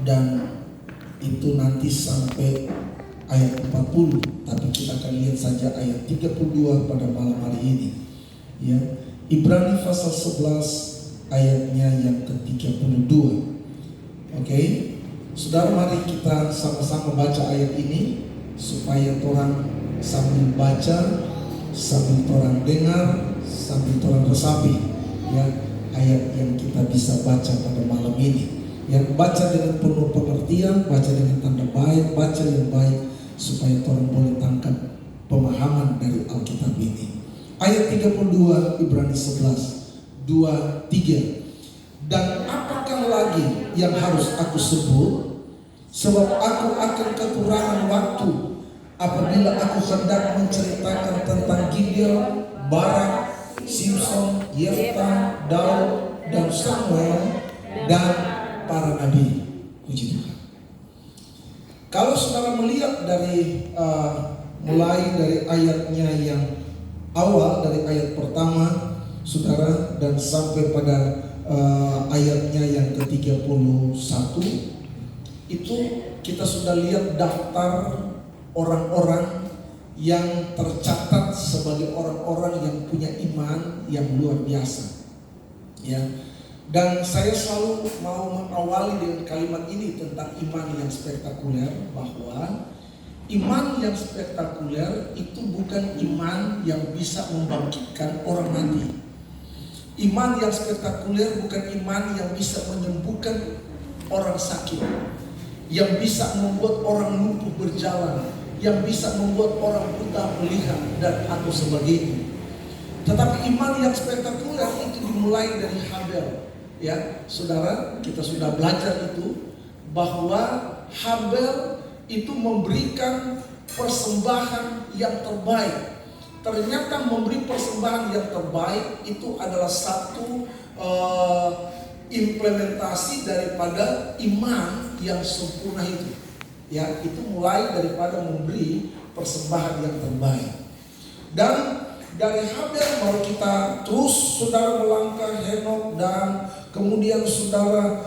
Dan itu nanti sampai ayat 40, tapi kita akan lihat saja ayat 32 pada malam hari ini. Ya, Ibrani pasal 11 ayatnya yang ke-32. Oke, saudara, mari kita sama-sama baca ayat ini supaya Tuhan sambil baca, sambil Tuhan dengar, sambil Tuhan resapi ya ayat yang kita bisa baca pada malam ini. Yang baca dengan penuh pengertian, baca dengan tanda baik, baca yang baik supaya Tuhan boleh tangkap pemahaman dari Alkitab ini. Ayat 32 Ibrani 11 2, 3. Dan apakah lagi yang harus aku sebut? Sebab aku akan kekurangan waktu apabila aku hendak menceritakan tentang Gideon, Barak, Simson, Yefta, Daud, dan Samuel, dan para nabi. Puji Tuhan. Kalau saudara melihat dari mulai dari ayatnya yang awal, dari ayat pertama saudara, dan sampai pada ayatnya yang ke-31, itu kita sudah lihat daftar orang-orang yang tercatat sebagai orang-orang yang punya iman yang luar biasa. Ya. Dan saya selalu mau mengawali dengan kalimat ini tentang iman yang spektakuler, bahwa iman yang spektakuler itu bukan iman yang bisa membangkitkan orang mati. Iman yang spektakuler bukan iman yang bisa menyembuhkan orang sakit, yang bisa membuat orang lumpuh berjalan, yang bisa membuat orang buta melihat, dan atau sebagainya. Tetapi iman yang spektakuler itu dimulai dari Habel. Ya, saudara, kita sudah belajar itu bahwa Habel itu memberikan persembahan yang terbaik. Ternyata memberi persembahan yang terbaik itu adalah satu implementasi daripada iman yang sempurna itu. Ya, itu mulai daripada memberi persembahan yang terbaik. Dan dari Habel baru kita terus saudara melangkah Henok, dan kemudian saudara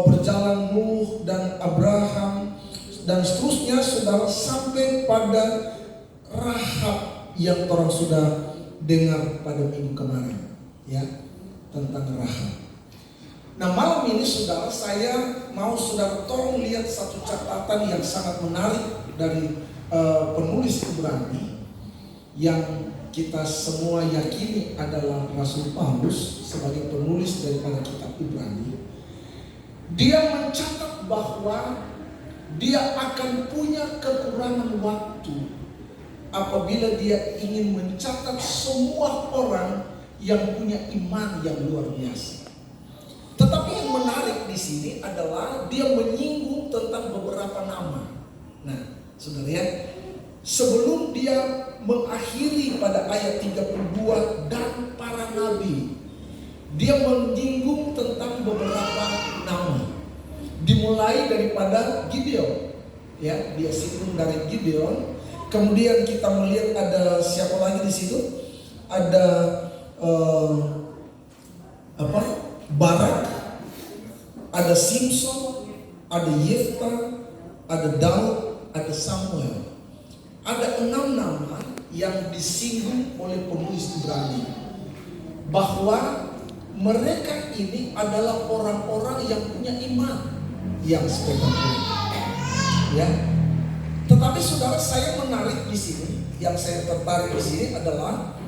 berjalan Nuh dan Abraham, dan seterusnya saudara sampai pada Rahab yang orang sudah dengar pada minggu kemarin, ya, tentang Rahab. Nah, malam ini saudara, saya mau saudara tolong lihat satu catatan yang sangat menarik dari penulis Ibrani yang kita semua yakini adalah Rasul Paulus sebagai penulis daripada kitab Ibrani. Dia mencatat bahwa dia akan punya kekurangan waktu apabila dia ingin mencatat semua orang yang punya iman yang luar biasa. Tetapi yang menarik di sini adalah dia menyinggung tentang beberapa nama. Nah, saudara ya, sebelum dia mengakhiri pada ayat 32 dan para nabi, dia menyinggung tentang beberapa nama. Dimulai daripada Gideon, ya, dia singgung dari Gideon. Kemudian kita melihat ada siapa lagi di situ? Ada Barak, ada Simson, ada Yefta, ada Daud, ada Samuel. Ada 6 nama yang disinggung oleh penulis Ibrani, bahwa mereka ini adalah orang-orang yang punya iman yang spektakuler. Ya. Tetapi saudara, saya menarik di sini, yang saya tertarik di sini adalah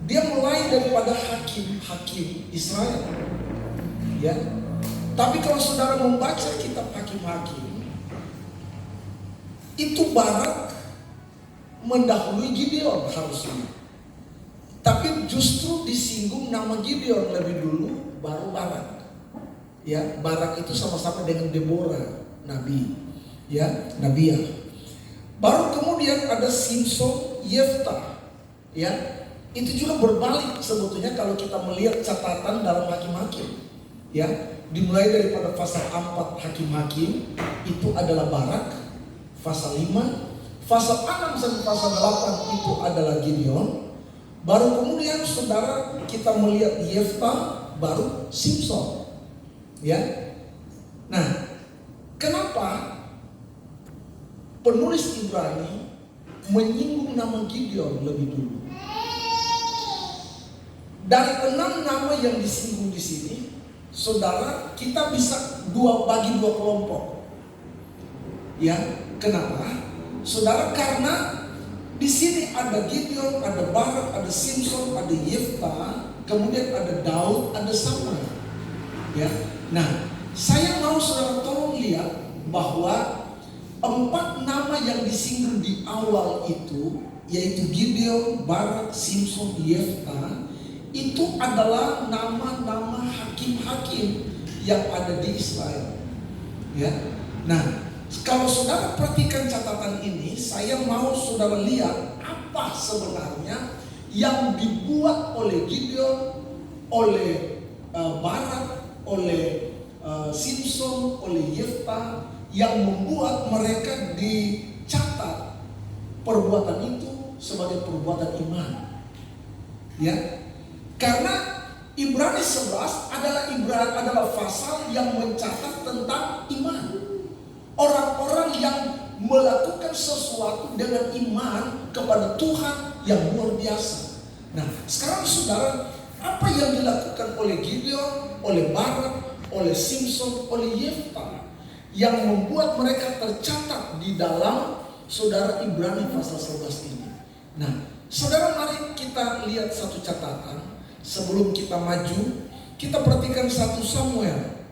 dia mulai daripada hakim-hakim Israel. Ya. Tapi kalau saudara membaca kitab Hakim-Hakim, itu Barak mendahului Gideon harusnya. Tapi justru disinggung nama Gideon lebih dulu, baru Barak. Ya, Barak itu sama-sama dengan Deborah, nabi. Ya, nabiah. Baru kemudian ada Simson, Yefta. Ya, itu juga berbalik sebetulnya kalau kita melihat catatan dalam Hakim-Hakim. Ya, dimulai daripada pasal 4 Hakim-Hakim itu adalah Barak, pasal 5, pasal 6 sampai pasal 8 itu adalah Gideon. Baru kemudian saudara kita melihat Yefta, baru Simson. Ya. Nah, kenapa penulis Ibrani menyinggung nama Gideon lebih dulu? Dari 6 nama yang disinggung di sini, saudara, kita bisa bagi dua kelompok. Ya, kenapa? Saudara, karena di sini ada Gideon, ada Barak, ada Simpson, ada Yefta, kemudian ada Daud, ada Samuel. Ya. Nah, saya mau saudara tolong lihat bahwa 4 nama yang disinggung di awal itu, yaitu Gideon, Barak, Simpson, Yefta, itu adalah nama-nama hakim-hakim yang ada di Israel. Ya. Nah, kalau saudara perhatikan catatan ini, saya mau saudara lihat apa sebenarnya yang dibuat oleh Gideon, oleh Barak, oleh Simpson, oleh Yefta, yang membuat mereka dicatat perbuatan itu sebagai perbuatan iman. Ya. Karena Ibrani 11 adalah pasal yang mencatat tentang iman. Orang-orang yang melakukan sesuatu dengan iman kepada Tuhan yang luar biasa. Nah, sekarang saudara, apa yang dilakukan oleh Gideon, oleh Barak, oleh Simpson, oleh Yefta yang membuat mereka tercatat di dalam saudara Ibrani pasal 11 ini. Nah, saudara, mari kita lihat satu catatan. Sebelum kita maju, kita perhatikan 1 Samuel.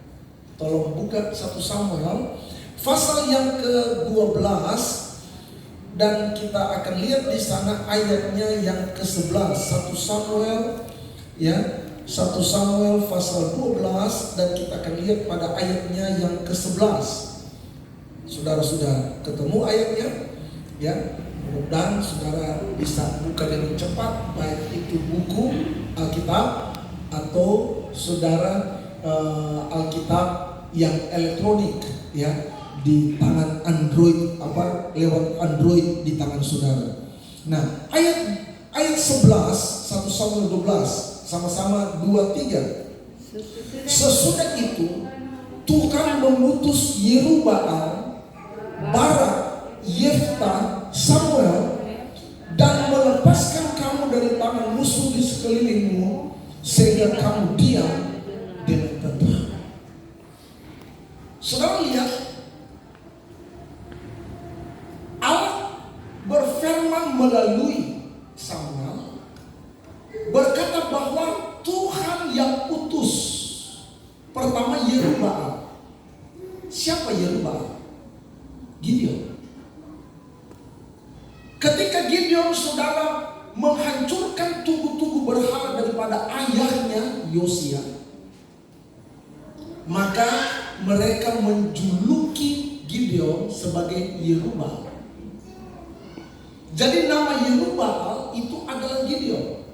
Tolong buka 1 Samuel pasal yang ke-12, dan kita akan lihat di sana ayatnya yang ke-11. 1 Samuel, ya, 1 Samuel pasal 12, dan kita akan lihat pada ayatnya yang ke-11. Saudara sudah ketemu ayatnya? Ya, mudah-mudahan saudara bisa buka dengan cepat, baik itu buku Alkitab atau saudara Alkitab yang elektronik, ya, di tangan Android, lewat Android di tangan saudara. Nah, ayat 11 1 Samuel 12, sama-sama 2-3. Sesudah itu Tuhan mengutus Yerubbaal, Barak, Yefta, Samuel, dan melepaskan kamu dari tangan musuh di sekelilingmu, sehingga kamu diam dengan tenang. Saudara lihat, Allah berfirman melalui Samuel, berkata bahwa Tuhan yang utus pertama Yerubbaal. Siapa Yerubbaal? Gideon. Ketika Gideon, saudara, menghancurkan tugu-tugu berhala daripada ayahnya Yosia, maka mereka menjuluki Gideon sebagai Yerubbaal. Jadi nama Yerubbaal itu adalah Gideon.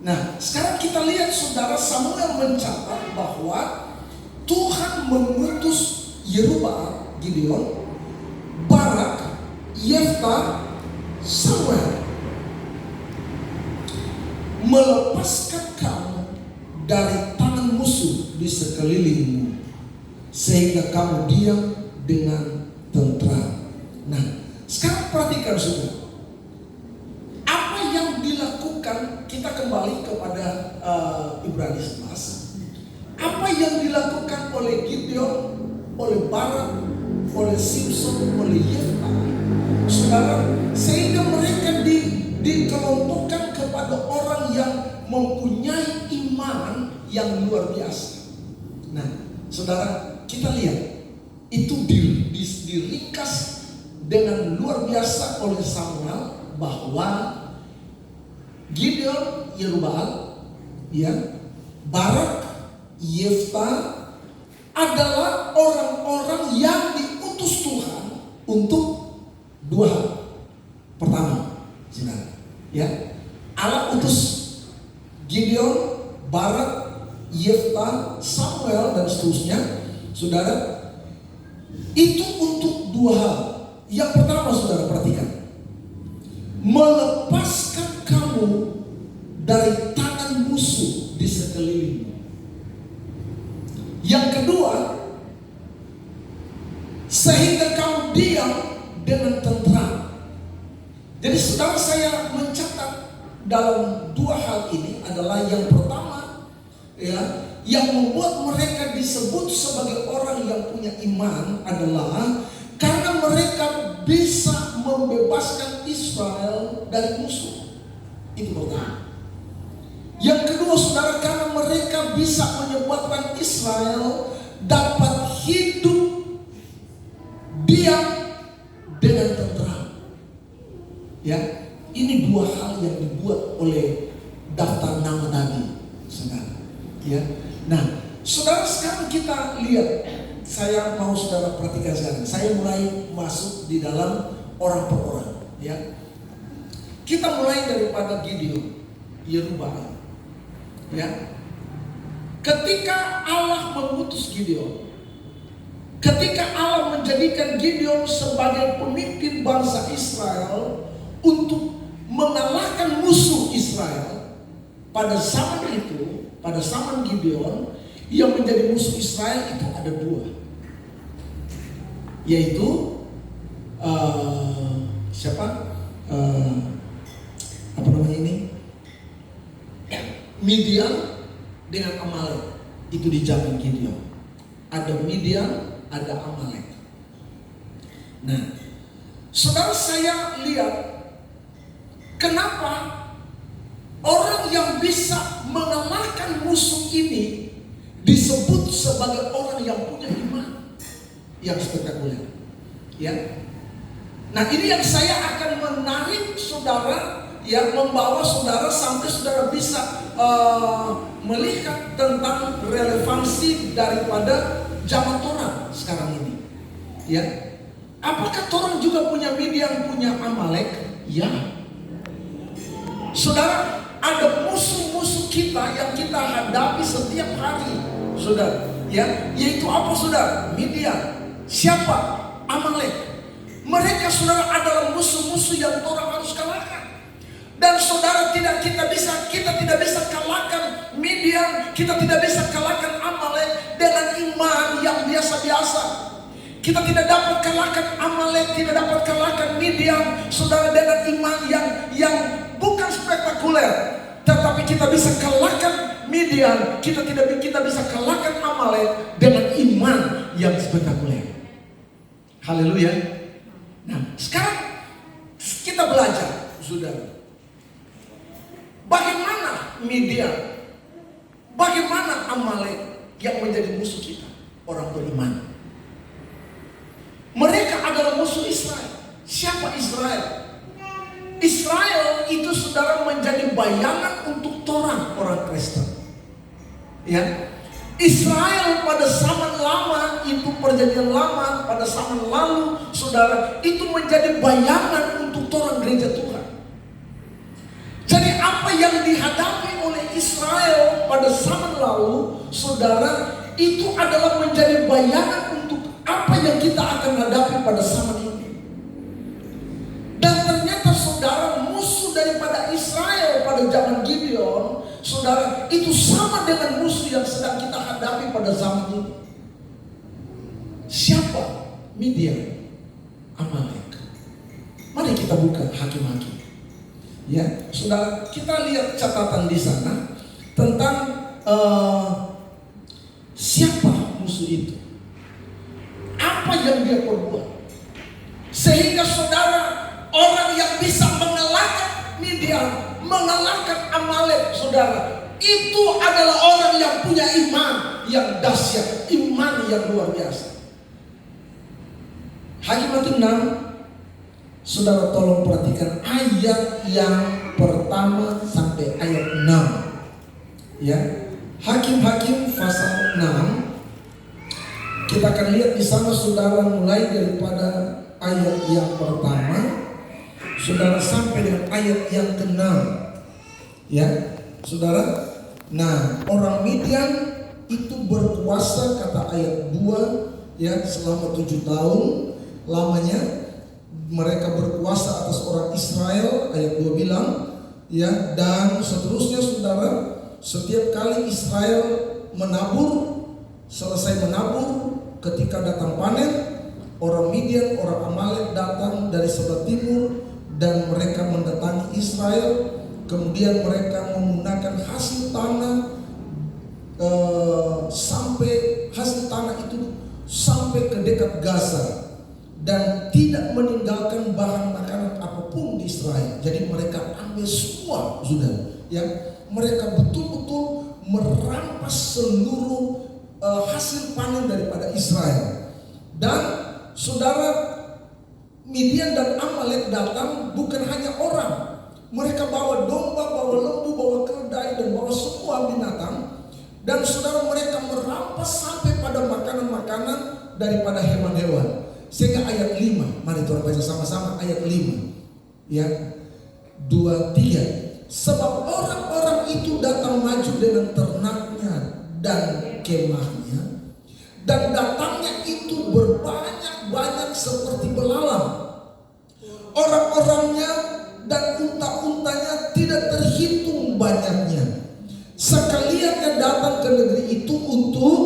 Nah, sekarang kita lihat saudara, Samuel mencatat bahwa Tuhan mengutus Yerubbaal, Gideon, Barak, Yefta, Samuel, melepaskan kamu dari tangan musuh di sekelilingmu, sehingga kamu diam dengan tentram. Nah, sekarang perhatikan saudara, apa yang dilakukan. Kita kembali kepada Ibrani 11. Apa yang dilakukan oleh Gideon, oleh Barak, oleh Simpson, oleh Yefta, saudara, sehingga mereka dikelompokkan kepada orang yang mempunyai iman yang luar biasa. Nah, saudara, kita lihat itu diringkas dengan luar biasa oleh Samuel bahwa Gideon, Yerubbaal, ya, Barak, Yefta adalah orang-orang yang diutus Tuhan untuk 2 hal. Pertama, saudara, ya, Allah utus Gideon, Barak, Yefta, Samuel, dan seterusnya, saudara, itu untuk 2 hal. Yang pertama, saudara, perhatikan, melepaskan kamu dari tangan musuh di sekelilingmu. Yang Yang kedua, sehingga kamu diam dengan tentram. Jadi saudara, saya mencatat dalam dua hal ini adalah yang pertama, ya, yang membuat mereka disebut sebagai orang yang punya iman adalah karena mereka bisa membebaskan Israel dari musuh. Itu pertama. Yang kedua, saudara, karena mereka bisa menyebabkan Israel dapat hidup diam dengan tentram. Ya, ini dua hal yang dibuat oleh daftar nama Nabi, saudara. Ya, nah, saudara, sekarang kita lihat. Saya mau saudara perhatikan sekarang. Saya mulai masuk di dalam orang per orang. Ya, kita mulai daripada Gideon, Yerubbaal. Ya, ketika Allah mengutus Gideon, ketika Allah menjadikan Gideon sebagai pemimpin bangsa Israel untuk mengalahkan musuh Israel, pada zaman itu, pada zaman Gideon, yang menjadi musuh Israel itu ada dua, yaitu apa namanya ini, Midian dengan Amalek. Itu di zaman Gideon. Ada Midian, ada Amalek. Nah, saudara, saya lihat kenapa orang yang bisa mengalahkan musuh ini disebut sebagai orang yang punya iman yang spektakuler. Ya. Nah, ini yang saya akan menarik saudara, ya, membawa saudara sampai saudara bisa melihat tentang relevansi daripada zaman Torah sekarang ini. Ya, apakah Torah juga punya Midian, punya Amalek? Ya, saudara, ada musuh-musuh kita yang kita hadapi setiap hari, saudara. Ya, yaitu apa, saudara? Midian. Siapa? Amalek. Mereka, saudara, adalah musuh-musuh yang Torah harus kalahkan. Dan saudara, kita tidak bisa kalahkan Midian, kita tidak bisa kalahkan Amalek dengan iman yang biasa-biasa. Kita tidak dapat kalahkan Amalek, tidak dapat kalahkan Midian, saudara, dengan iman yang bukan spektakuler. Tetapi kita bisa kalahkan Midian, kita bisa kalahkan Amalek dengan iman yang spektakuler. Haleluya. Nah, sekarang kita belajar, saudara. Bagaimana Midian, bagaimana Amalek yang menjadi musuh kita, orang beriman. Mereka adalah musuh Israel. Siapa Israel? Israel itu, saudara, menjadi bayangan untuk orang Kristen. Ya, Israel pada zaman lama itu, perjanjian lama, pada zaman lalu, saudara, itu menjadi bayangan untuk orang gereja Tuhan. Jadi apa yang dihadapi oleh Israel pada zaman lalu, saudara, itu adalah menjadi bayangan untuk apa yang kita akan hadapi pada zaman ini. Dan ternyata, saudara, musuh daripada Israel pada zaman Gideon, saudara, itu sama dengan musuh yang sedang kita hadapi pada zaman ini. Siapa? Midian, Amalek. Mari kita buka Hakim-Hakim. Ya, saudara, kita lihat catatan di sana tentang siapa musuh itu, apa yang dia perbuat, sehingga, saudara, orang yang bisa mengalahkan Midian, mengalahkan Amalek, saudara, itu adalah orang yang punya iman yang dahsyat, iman yang luar biasa. Hakim-Hakim 6. Saudara, tolong perhatikan ayat yang pertama sampai ayat 6. Ya, Hakim-Hakim pasal 6. Kita akan lihat di sana, saudara, mulai daripada ayat yang pertama, saudara, sampai dengan ayat yang ke-6. Ya, saudara. Nah, orang Midian itu berkuasa, kata ayat 2, ya, selama 7 tahun lamanya. Mereka berkuasa atas orang Israel, ayat 2 bilang, ya, dan seterusnya, saudara, setiap kali Israel menabur selesai menabur, ketika datang panen, orang Midian, orang Amalek datang dari sebelah timur dan mereka mendatangi Israel. Kemudian mereka menggunakan hasil tanah sampai hasil tanah itu sampai ke dekat Gaza dan tidak meninggalkan bahan makanan apapun di Israel. Jadi mereka ambil semua, saudara. Ya, mereka betul-betul merampas seluruh hasil panen daripada Israel. Dan saudara, Midian dan Amalek datang bukan hanya orang. Mereka bawa domba, bawa lembu, bawa keledai, dan bawa semua binatang. Dan saudara, mereka merampas sampai pada makanan-makanan daripada hewan-hewan. Sehingga ayat 5, mari kita baca sama-sama ayat 5. Ya, 2, 3. Sebab orang-orang itu datang maju dengan ternaknya dan kemahnya, dan datangnya itu berbanyak-banyak seperti belalang. Orang-orangnya dan unta-untanya tidak terhitung banyaknya. Sekaliannya datang ke negeri itu untuk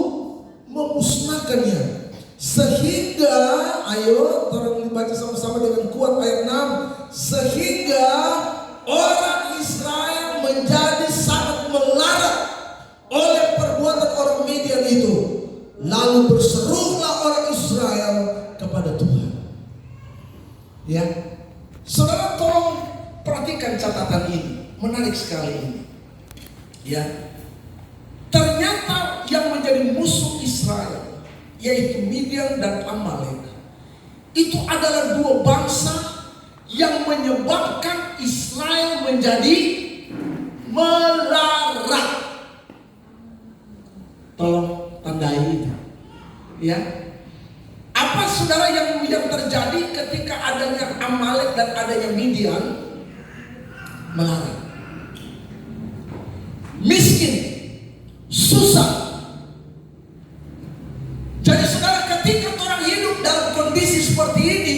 memusnahkannya. Sehingga, ayo tolong dibaca sama-sama dengan kuat ayat 6. Sehingga orang Israel menjadi sangat melarat oleh perbuatan orang Midian itu. Lalu berserulah orang Israel kepada Tuhan. Ya, saudara tolong perhatikan catatan ini, menarik sekali ini. Ya, ternyata yang menjadi musuh Israel, yaitu Midian dan Amalek, itu adalah dua bangsa yang menyebabkan Israel menjadi melarat. Tolong tandai itu. Ya, apa saudara yang terjadi ketika adanya Amalek dan adanya Midian? Melarat, miskin, susah. Jadi saudara, ketika orang hidup dalam kondisi seperti ini,